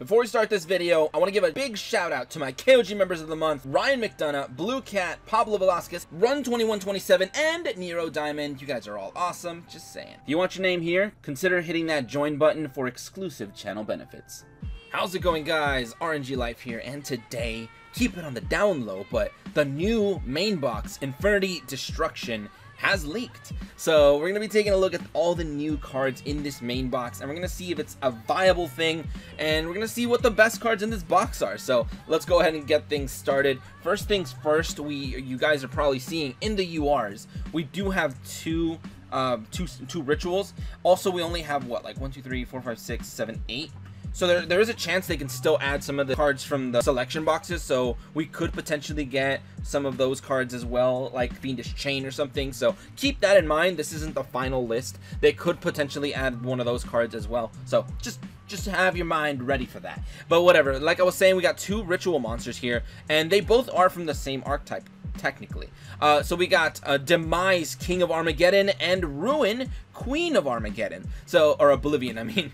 Before we start this video, I want to give a big shout out to my KOG members of the month, Ryan McDonough, Blue Cat, Pablo Velasquez, Run2127, and Nero Diamond. You guys are all awesome, just saying. If you want your name here, consider hitting that join button for exclusive channel benefits. How's it going, guys? RNG Life here, and today, keep it on the down low, but the new main box, Infernity Destruction, has leaked. So we're gonna be taking a look at all the new cards in this main box, and we're gonna see if it's a viable thing, and we're gonna see what the best cards in this box are. So let's go ahead and get things started. First things first, you guys are probably seeing in the URs, we do have two rituals. Also, we only have what, like 1, 2, 3, 4, 5, 6, 7, 8. So there is a chance they can still add some of the cards from the selection boxes, so we could potentially get some of those cards as well, like Fiendish Chain or something. So keep that in mind. This isn't the final list. They could potentially add one of those cards as well. So just have your mind ready for that. But whatever. Like I was saying, we got two ritual monsters here, and they both are from the same archetype, technically. So we got Demise, King of Armageddon, and Ruin, Queen of Armageddon. So, or Oblivion, I mean.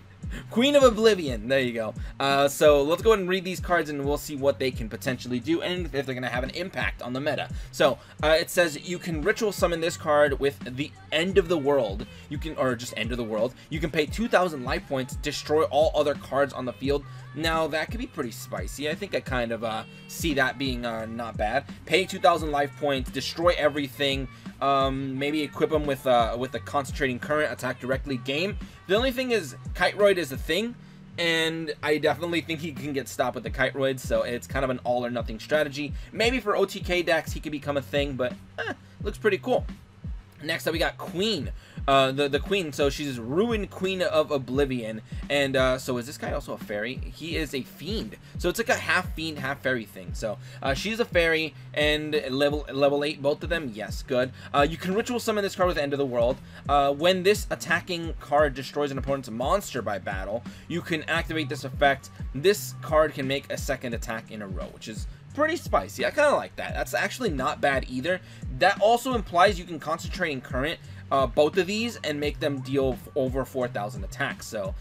Queen of Oblivion, there you go. So let's go ahead and read these cards, and we'll see what they can potentially do and if they're going to have an impact on the meta. So it says you can ritual summon this card with the End of the World. You can, or just End of the World. You can pay 2,000 life points, destroy all other cards on the field. Now that could be pretty spicy. I think I kind of see that being not bad. Pay 2,000 life points, destroy everything. Maybe equip them with a concentrating current, attack directly, game. The only thing is Kiteroid is a thing, and I definitely think he can get stopped with the Kiteroids, so it's kind of an all or nothing strategy. Maybe for OTK decks he could become a thing, but looks pretty cool. Next up, we got Queen, the Queen. So she's Ruin, Queen of Oblivion, and so is this guy also a fairy? He is a fiend, so it's like a half fiend, half fairy thing. So she's a fairy, and level 8, both of them. Yes, good. You can ritual summon this card with End of the World. When this attacking card destroys an opponent's monster by battle, you can activate this effect. This card can make a second attack in a row, which is pretty spicy. I kind of like that. That's actually not bad either. That also implies you can concentrate in current both of these and make them deal over 4,000 attacks. So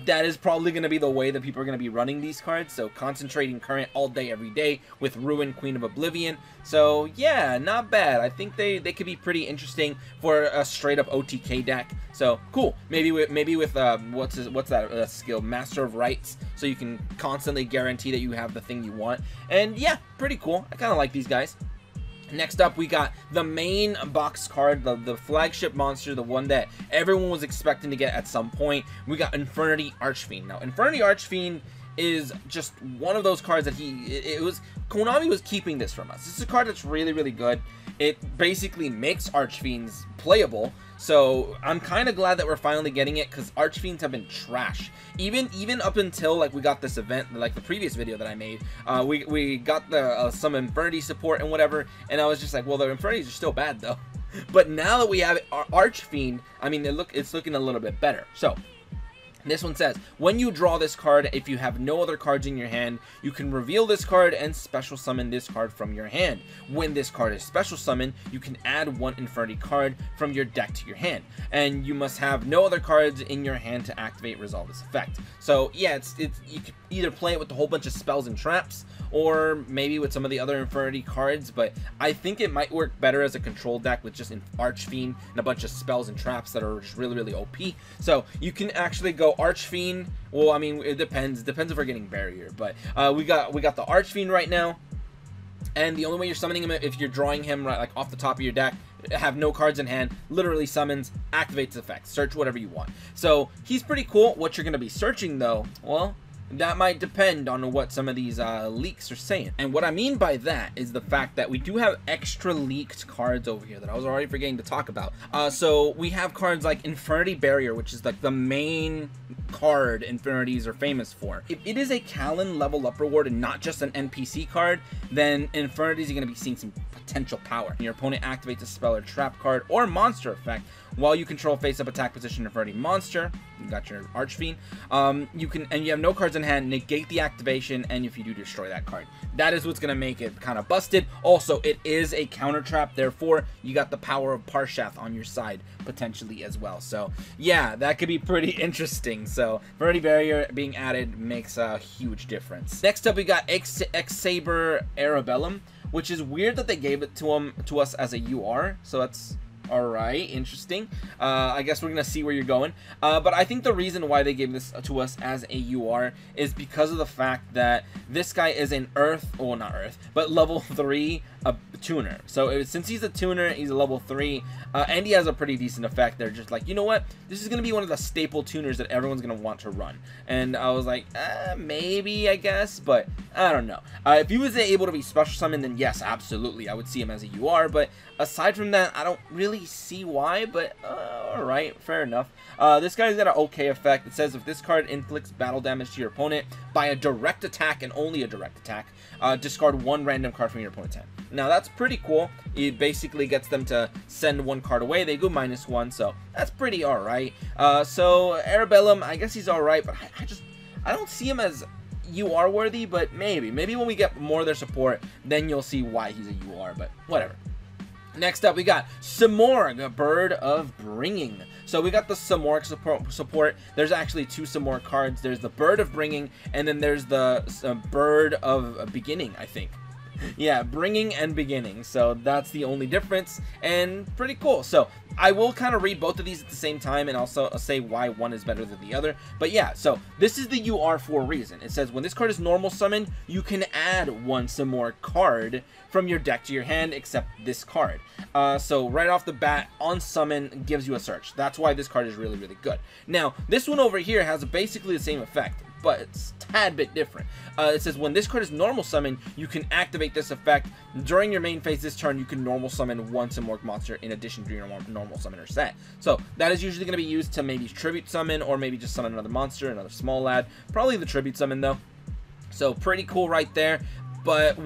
that is probably going to be the way that people are going to be running these cards. So concentrating current all day, every day with Ruin, Queen of Oblivion. So yeah, not bad. I think they could be pretty interesting for a straight up OTK deck. So cool. Maybe with what's that skill? Master of Rights. So you can constantly guarantee that you have the thing you want. And yeah, pretty cool. I kind of like these guys. Next up, we got the main box card, the flagship monster, the one that everyone was expecting to get at some point. We got Infernity Archfiend. Now, Infernity Archfiend is just one of those cards that Konami was keeping this from us. This is a card that's really, really good. It basically makes Archfiends playable, so I'm kind of glad that we're finally getting it, because Archfiends have been trash. Even up until like we got this event, like the previous video that I made, we got the some Infernity support and whatever, and I was just like, well, the Infernities are still bad though. But now that we have it, Archfiend, I mean, it's looking a little bit better. So this one says, when you draw this card, if you have no other cards in your hand, you can reveal this card and special summon this card from your hand. When this card is special summoned, you can add one Infernity card from your deck to your hand. And you must have no other cards in your hand to activate resolve this effect. So yeah, you can either play it with a whole bunch of spells and traps, or maybe with some of the other Infernity cards, but I think it might work better as a control deck with just an Archfiend and a bunch of spells and traps that are just really, really OP. So you can actually go Archfiend. Well, I mean, it depends if we're getting Barrier, but we got the Archfiend right now, and the only way you're summoning him, if you're drawing him right like off the top of your deck, have no cards in hand, literally summons, activates effects, search whatever you want. So he's pretty cool. What you're going to be searching though, well, that might depend on what some of these leaks are saying. And what I mean by that is the fact that we do have extra leaked cards over here that I was already forgetting to talk about. So we have cards like Infernity Barrier, which is like the main card Infernitys are famous for. If it is a Callan level up reward and not just an NPC card, then Infernitys are going to be seeing some potential power. Your opponent activates a spell or trap card or monster effect while you control face-up attack position Infernity monster. You got your Archfiend. You have no cards in hand, negate the activation, and if you do, destroy that card. That is what's going to make it kind of busted. Also, it is a counter trap, therefore you got the power of Parshath on your side potentially as well. So yeah, that could be pretty interesting. So Infernity Barrier being added makes a huge difference. Next up, we got X-Saber Arabellum, which is weird that they gave it to us as a UR. So that's alright, interesting. I guess we're gonna see where you're going. But I think the reason why they gave this to us as a UR is because of the fact that this guy is an not Earth, but level 3 tuner. So since he's a tuner, he's a level 3, and he has a pretty decent effect. They're just like, you know what? This is gonna be one of the staple tuners that everyone's gonna want to run. And I was like, maybe, I guess, but I don't know. If he was able to be special summoned, then yes, absolutely, I would see him as a UR. But aside from that, I don't really see why. But alright, fair enough. This guy's got an okay effect. It says if this card inflicts battle damage to your opponent by a direct attack and only a direct attack, discard one random card from your opponent's hand. Now that's pretty cool. It basically gets them to send one card away. They go -1, so that's pretty alright. So Arabellum, I guess he's alright, but I don't see him as UR worthy, but maybe when we get more of their support, then you'll see why he's a UR, but whatever. Next up, we got Samorga, Bird of Bringing. So we got the Samorga support. There's actually 2 Samorga cards. There's the Bird of Bringing, and then there's the Bird of Beginning, I think. Yeah, Bringing and Beginning. So that's the only difference, and pretty cool. So I will kind of read both of these at the same time and also say why one is better than the other. But yeah, so this is the UR for a reason. It says when this card is normal summoned, you can add 1 Samorga card from your deck to your hand except this card. So right off the bat, on summon gives you a search. That's why this card is really, really good. Now, this one over here has basically the same effect, but it's a tad bit different. It says when this card is normal summon, you can activate this effect. During your main phase this turn, you can normal summon 1 Samorga monster in addition to your normal summoner set. So that is usually going to be used to maybe tribute summon or maybe just summon another monster, another small lad. Probably the tribute summon though. So pretty cool right there. But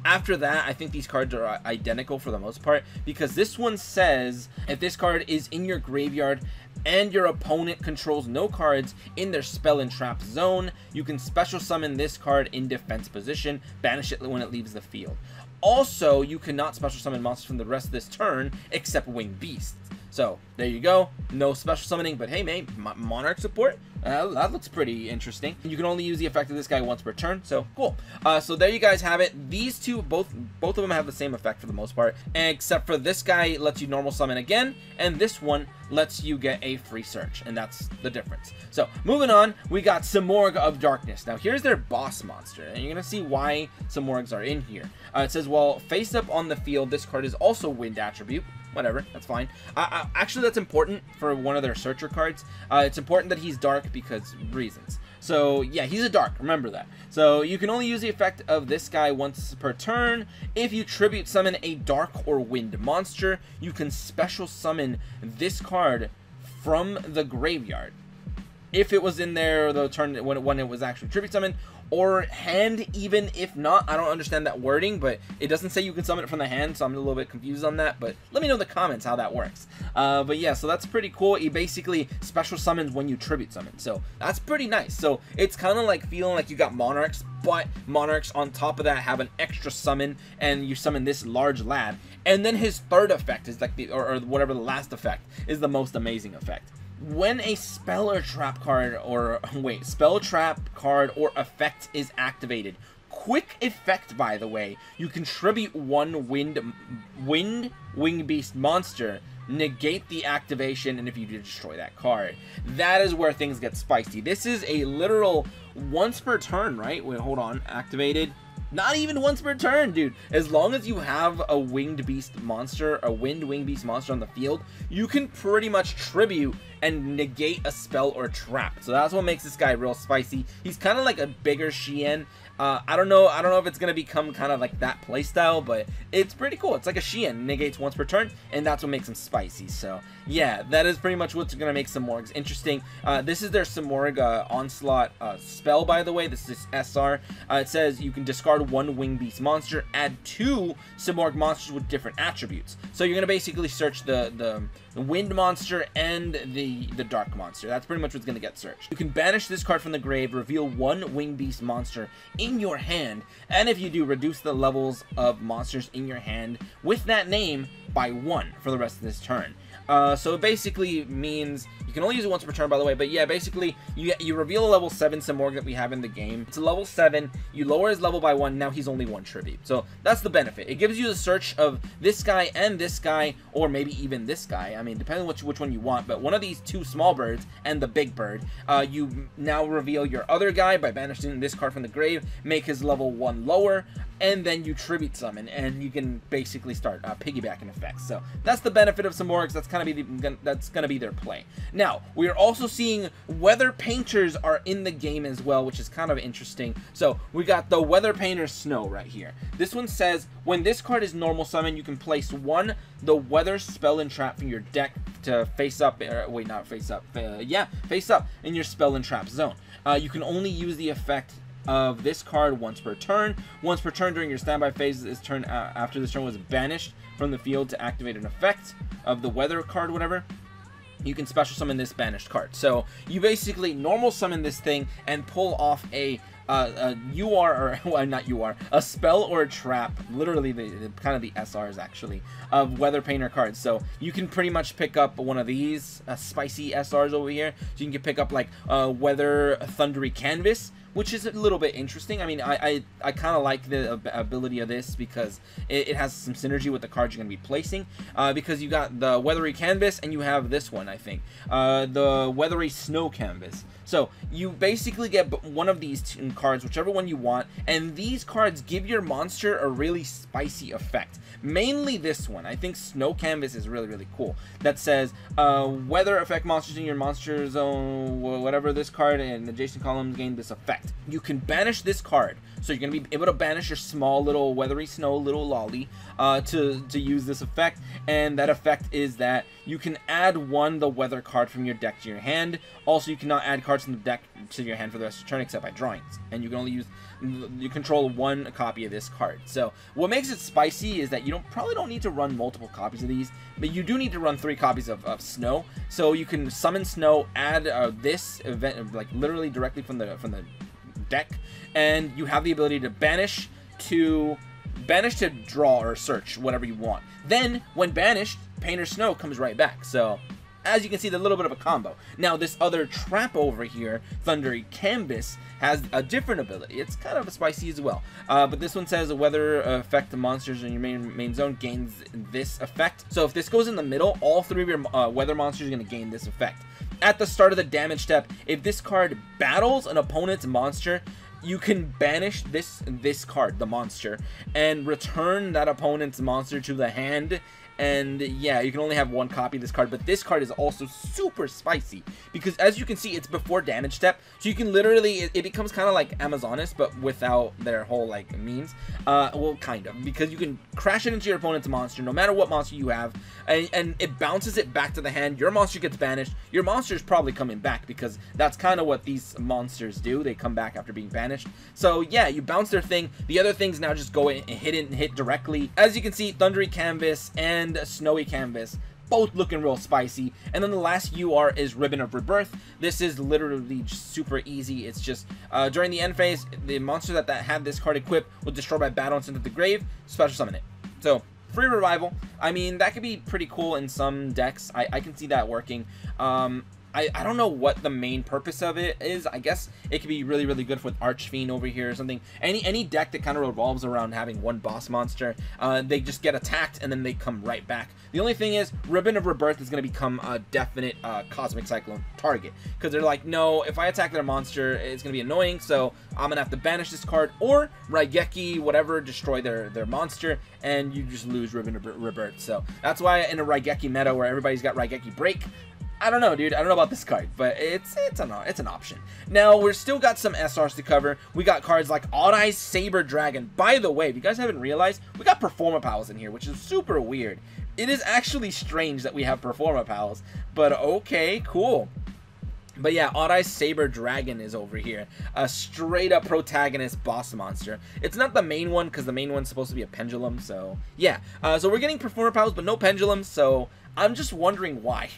after that, I think these cards are identical for the most part, because this one says if this card is in your graveyard and your opponent controls no cards in their spell and trap zone, you can special summon this card in defense position, banish it when it leaves the field. Also, you cannot special summon monsters from the rest of this turn except winged beasts. So there you go, no special summoning, but hey man, Monarch support, that looks pretty interesting. You can only use the effect of this guy once per turn, so cool. So there you guys have it. These two, both of them have the same effect for the most part, except for this guy lets you normal summon again, and this one lets you get a free search, and that's the difference. So moving on, we got Samorga of Darkness. Now here's their boss monster, and you're gonna see why Samorgs are in here. It says, well, face up on the field, this card is also wind attribute. Whatever, that's fine. Actually, that's important for one of their searcher cards. It's important that he's dark because reasons. So yeah, he's a dark, remember that. So you can only use the effect of this guy once per turn. If you tribute summon a dark or wind monster, you can special summon this card from the graveyard. If it was in there the turn when it was actually tribute summoned, or hand, even if not. I don't understand that wording, but it doesn't say you can summon it from the hand, so I'm a little bit confused on that, but let me know in the comments how that works. But yeah, so that's pretty cool. He basically special summons when you tribute summon, so that's pretty nice. So it's kind of like feeling like you got Monarchs, but Monarchs on top of that have an extra summon, and you summon this large lad, and then his third effect is like the, or whatever the last effect is, the most amazing effect. When a spell or trap card or effect is activated, quick effect by the way, you contribute 1 winged beast monster, negate the activation, and if you do, destroy that card. That is where things get spicy. This is a literal once per turn, right? Wait, hold on, activated. Not even once per turn, dude. As long as you have a winged beast monster, a winged beast monster on the field, you can pretty much tribute and negate a spell or trap. So that's what makes this guy real spicy. He's kind of like a bigger Shien. I don't know if it's gonna become kind of like that playstyle, but it's pretty cool. It's like a Shien, negates once per turn, and that's what makes him spicy. So yeah, that is pretty much what's gonna make Samorgs interesting. This is their Samorga Onslaught spell, by the way. This is SR. It says you can discard card, 1 Wing Beast monster, add 2 Samorg monsters with different attributes. So you're going to basically search the wind monster and the dark monster. That's pretty much what's going to get searched. You can banish this card from the grave, reveal 1 Wing Beast monster in your hand, and if you do, reduce the levels of monsters in your hand with that name by 1 for the rest of this turn. So it basically means you can only use it once per turn, by the way, but yeah, basically you reveal a level 7 Samorg that we have in the game. It's a level 7, you lower his level by 1, now he's only 1 tribute. So that's the benefit. It gives you the search of this guy and this guy, or maybe even this guy. I mean, depending on which one you want, but one of these 2 small birds and the big bird, you now reveal your other guy by banishing this card from the grave, make his level 1 lower, and then you tribute summon, and you can basically start piggybacking effects. So that's the benefit of Samorgs. That's gonna be their play. Now we are also seeing weather painters are in the game as well, which is kind of interesting. So we got the weather painter Snow right here. This one says when this card is normal summon, you can place 1 the weather spell and trap from your deck to face up. Wait, not face up. Yeah, face up in your spell and trap zone. You can only use the effect of this card once per turn. Once per turn during your standby phase, this turn after this turn was banished from the field to activate an effect of the weather card, whatever. You can special summon this banished card. So you basically normal summon this thing and pull off a a spell or a trap, literally the kind of the SRs actually, of weather painter cards. So you can pretty much pick up one of these spicy SRs over here. So you can pick up like weather thundery canvas, which is a little bit interesting. I mean, I kind of like the ability of this because it has some synergy with the cards you're going to be placing. Because you got the weathery canvas and you have this one, I think, the weathery snow canvas. So you basically get one of these 2 cards, whichever one you want, and these cards give your monster a really spicy effect. Mainly this one. I think Snow Canvas is really, really cool. That says, weather affect monsters in your monster zone, whatever this card and adjacent columns gain this effect. You can banish this card. So you're going to be able to banish your small little weathery snow little lolly to use this effect. And that effect is that you can add 1 the weather card from your deck to your hand. Also, you cannot add cards from the deck to your hand for the rest of your turn except by drawings. And you can only use, you control 1 copy of this card. So what makes it spicy is that you probably don't need to run multiple copies of these, but you do need to run 3 copies of Snow. So you can summon Snow, add this event like literally directly from the deck, and you have the ability to banish to draw or search whatever you want. Then when banished, Painter Snow comes right back. So as you can see, the little bit of a combo. Now this other trap over here, Thundery Canvas, has a different ability. It's kind of spicy as well, but this one says weather affect the monsters in your main zone gains this effect. So if this goes in the middle, all 3 of your weather monsters are going to gain this effect. At the start of the damage step, if this card battles an opponent's monster, you can banish this card, the monster, and return that opponent's monster to the hand. And yeah, you can only have 1 copy of this card, but this card is also super spicy because as you can see, it's before damage step, so you can literally, it becomes kind of like Amazonas, but without their whole like means. Well, kind of, because you can crash it into your opponent's monster, no matter what monster you have, and it bounces it back to the hand. Your monster gets banished. Your monster is probably coming back because that's kind of what these monsters do. They come back after being banished. So yeah, you bounce their thing. The other things now just go in and hit directly. As you can see, Thundery Canvas and Snowy Canvas, both looking real spicy. And then the last UR is Ribbon of Rebirth. This is literally just super easy. It's just during the end phase, the monster that had this card equipped will destroy by battle and send it to the grave, special summon it. So free revival. I mean, that could be pretty cool in some decks. I can see that working. I don't know what the main purpose of it is. I guess it could be really, really good with Archfiend over here or something. Any deck that kind of revolves around having 1 boss monster, they just get attacked and then they come right back. The only thing is, Ribbon of Rebirth is going to become a definite Cosmic Cyclone target, because they're like, no, if I attack their monster, it's going to be annoying, so I'm going to have to banish this card, or Raigeki, whatever, destroy their monster, and you just lose Ribbon of Rebirth. So that's why in a Raigeki meta where everybody's got Raigeki Break, I don't know, dude. I don't know about this card, but it's an option. Now, we're still got some SRs to cover. We got cards like Odd Eyes Saber Dragon. By the way, if you guys haven't realized, we got Performa Pals in here, which is super weird. It is actually strange that we have Performa Pals, but okay, cool. But yeah, Odd Eyes Saber Dragon is over here. A straight up protagonist boss monster. It's not the main one, because the main one's supposed to be a pendulum, so yeah. So we're getting performer powers, but no pendulums, so I'm just wondering why.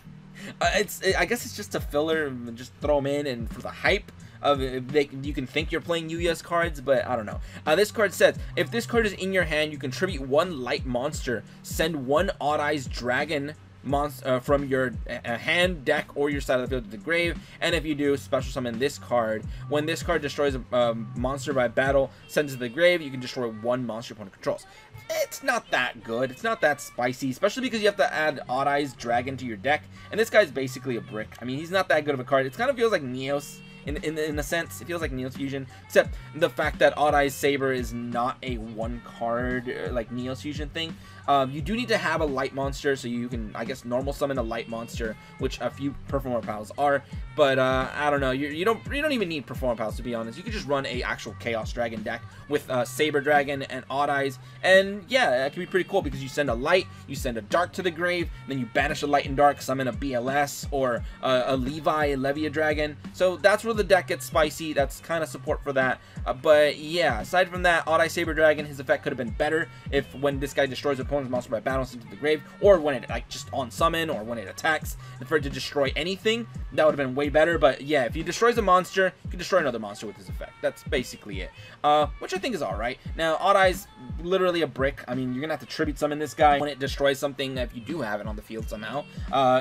I guess it's just a filler, and just throw them in, and for the hype of you can think you're playing YuGiOh's cards, but I don't know. This card says, if this card is in your hand, you contribute 1 light monster. Send 1 Odd Eyes Dragon monster from your hand, deck, or your side of the field to the grave, and if you do, special summon this card. When this card destroys a monster by battle, sends it to the grave, you can destroy 1 monster your opponent controls. It's not that good. It's not that spicy, especially because you have to add Odd Eyes Dragon to your deck, and this guy's basically a brick. I mean, he's not that good of a card. It kind of feels like Neos. In a sense, it feels like Neos Fusion, except the fact that Odd Eyes Saber is not a 1-card like Neos Fusion thing. You do need to have a light monster, so you can, I guess, normal summon a light monster, which a few performer pals are. But I don't know, you don't even need performer pals, to be honest. You could just run a actual Chaos Dragon deck with Saber Dragon and Odd Eyes, and yeah, it can be pretty cool because you send a light, you send a dark to the grave, then you banish a light and dark, summon a BLS or a Levia Dragon. So that's where the deck gets spicy. That's kind of support for that. But yeah, aside from that, Odd Eyes Saber Dragon, his effect could have been better if when this guy destroys an opponent's monster by battle into the grave, or when it like just on summon, or when it attacks, and for it to destroy anything, that would have been way better. But yeah, if he destroys a monster, you can destroy another monster with his effect. That's basically it, which I think is alright. Now, Odd Eyes, literally a brick. I mean, you're gonna have to tribute summon this guy when it destroys something, if you do have it on the field somehow.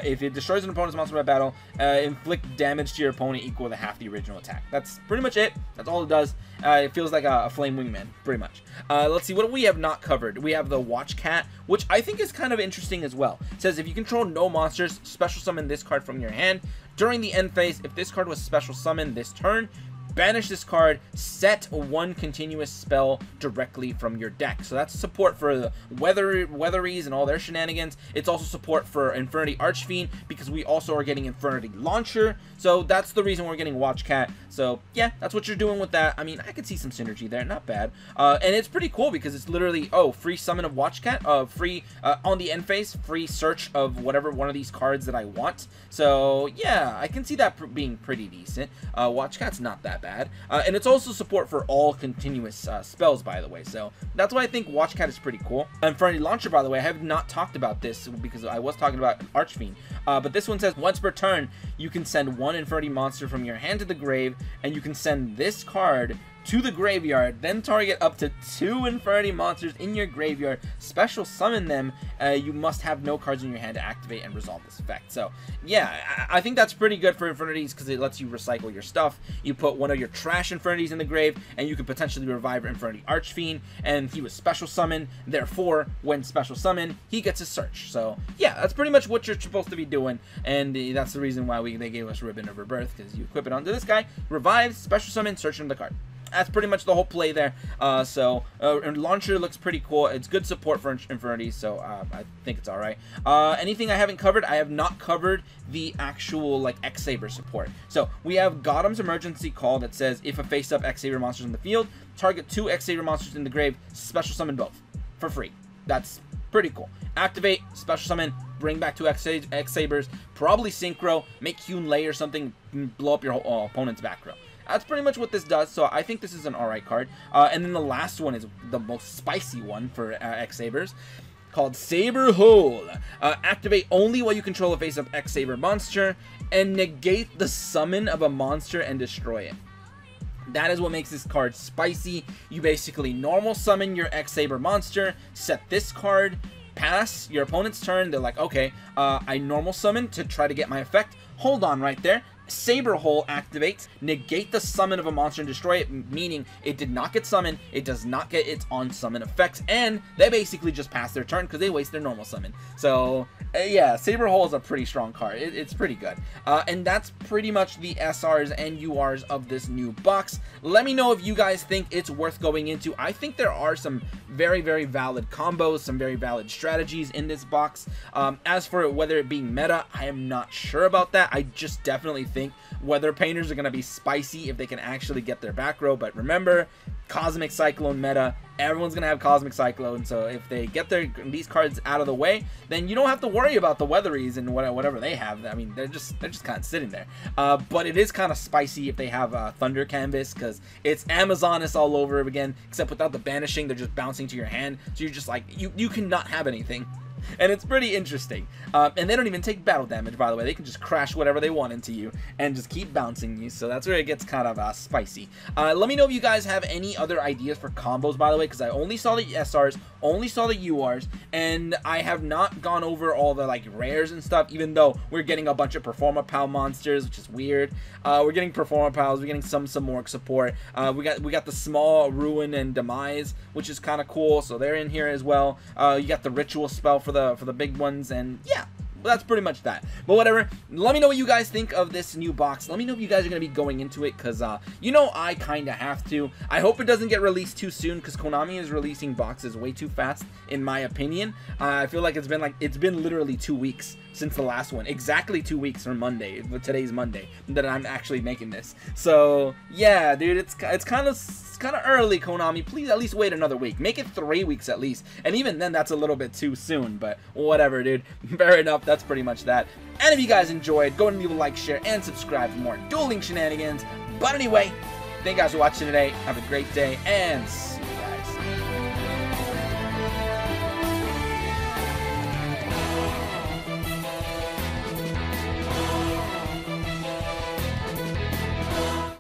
If it destroys an opponent's monster by battle, inflict damage to your opponent equal to half the original attack. That's pretty much it. That's all it does. It feels like a flame wingman, pretty much. Let's see, what do we have not covered? We have the Watch Cat, which I think is kind of interesting as well. It says, if you control no monsters, special summon this card from your hand. During the end phase, if this card was special summoned this turn, banish this card, set 1 continuous spell directly from your deck. So that's support for the Weatheries and all their shenanigans. It's also support for Infernity Archfiend, because we also are getting Infernity Launcher. So that's the reason we're getting Watch Cat. So yeah, that's what you're doing with that. I mean, I could see some synergy there, not bad. And it's pretty cool because it's literally, oh, free summon of Watch Cat, free on the end phase, free search of whatever one of these cards that I want. So yeah, I can see that being pretty decent. Watch Cat's not that bad. And it's also support for all continuous spells, by the way. So that's why I think Watch Cat is pretty cool. Infernity Launcher, by the way, I have not talked about this because I was talking about Archfiend. But this one says, once per turn, you can send 1 Infernity monster from your hand to the grave, and you can send this card to the graveyard, then target up to 2 Infernity monsters in your graveyard, special summon them. You must have no cards in your hand to activate and resolve this effect. So yeah, I think that's pretty good for Infernities because it lets you recycle your stuff. You put one of your trash Infernities in the grave, and you can potentially revive Infernity Archfiend, and he was special summoned, therefore when special summoned, he gets a search. So yeah, that's pretty much what you're supposed to be doing, and that's the reason why they gave us Ribbon of Rebirth, because you equip it onto this guy, revives, special summon, search him the card. That's pretty much the whole play there. And Launcher looks pretty cool. It's good support for Infernity, so I think it's alright. Anything I haven't covered? I have not covered the actual like X-Saber support. So we have Gotham's Emergency Call that says, if a face-up X-Saber monsters in the field, target 2 X-Saber monsters in the grave, special summon both for free. That's pretty cool. Activate, special summon, bring back 2 X-Sabers, probably synchro, make Hewn Lay or something, blow up your opponent's back row. That's pretty much what this does, so I think this is an alright card. And then the last one is the most spicy one for X-Sabers, called Saber Hole. Activate only while you control a face-up X-Saber monster, and negate the summon of a monster and destroy it. That is what makes this card spicy. You basically normal summon your X-Saber monster, set this card, pass your opponent's turn. They're like, okay, I normal summon to try to get my effect. Hold on right there. Saber Hole activates, negate the summon of a monster and destroy it, meaning it did not get summoned, it does not get its on summon effects, and they basically just pass their turn because they waste their normal summon. So yeah, Saber Hole is a pretty strong card. It's pretty good. And that's pretty much the SRs and URs of this new box. Let me know if you guys think it's worth going into. I think there are some very, very valid combos, some very valid strategies in this box. As for whether it being meta, I am not sure about that. I just definitely think Weather Painters are going to be spicy if they can actually get their back row. But remember, Cosmic Cyclone meta. Everyone's gonna have Cosmic Cyclone, so if they get these cards out of the way, then you don't have to worry about the Weatheries and whatever they have. I mean, they're just kind of sitting there. But it is kind of spicy if they have Thunder Canvas, because it's Amazoness all over again, except without the banishing. They're just bouncing to your hand, so you're just like, you cannot have anything. And it's pretty interesting. And they don't even take battle damage, by the way. They can just crash whatever they want into you and just keep bouncing you. So that's where it gets kind of spicy. Let me know if you guys have any other ideas for combos, by the way, because I only saw the SRs, only saw the URs, and I have not gone over all the like rares and stuff, even though we're getting a bunch of Performapal monsters, which is weird. We're getting Performapals, we're getting some Samorg support. We got the small Ruin and Demise, which is kind of cool, so they're in here as well. You got the Ritual spell for the big ones, and yeah, that's pretty much that. But whatever, let me know what you guys think of this new box. Let me know if you guys are going to be going into it, because you know, I kind of have to. I hope it doesn't get released too soon, because Konami is releasing boxes way too fast, in my opinion. I feel like it's been literally 2 weeks since the last one. Exactly 2 weeks from Monday. Today's Monday that I'm actually making this. So yeah, dude, it's kind of early, Konami. Please at least wait another week. Make it 3 weeks at least. And even then, that's a little bit too soon. But whatever, dude. Fair enough. That's pretty much that. And if you guys enjoyed, go and leave a like, share, and subscribe for more dueling shenanigans. But anyway, thank you guys for watching today. Have a great day, and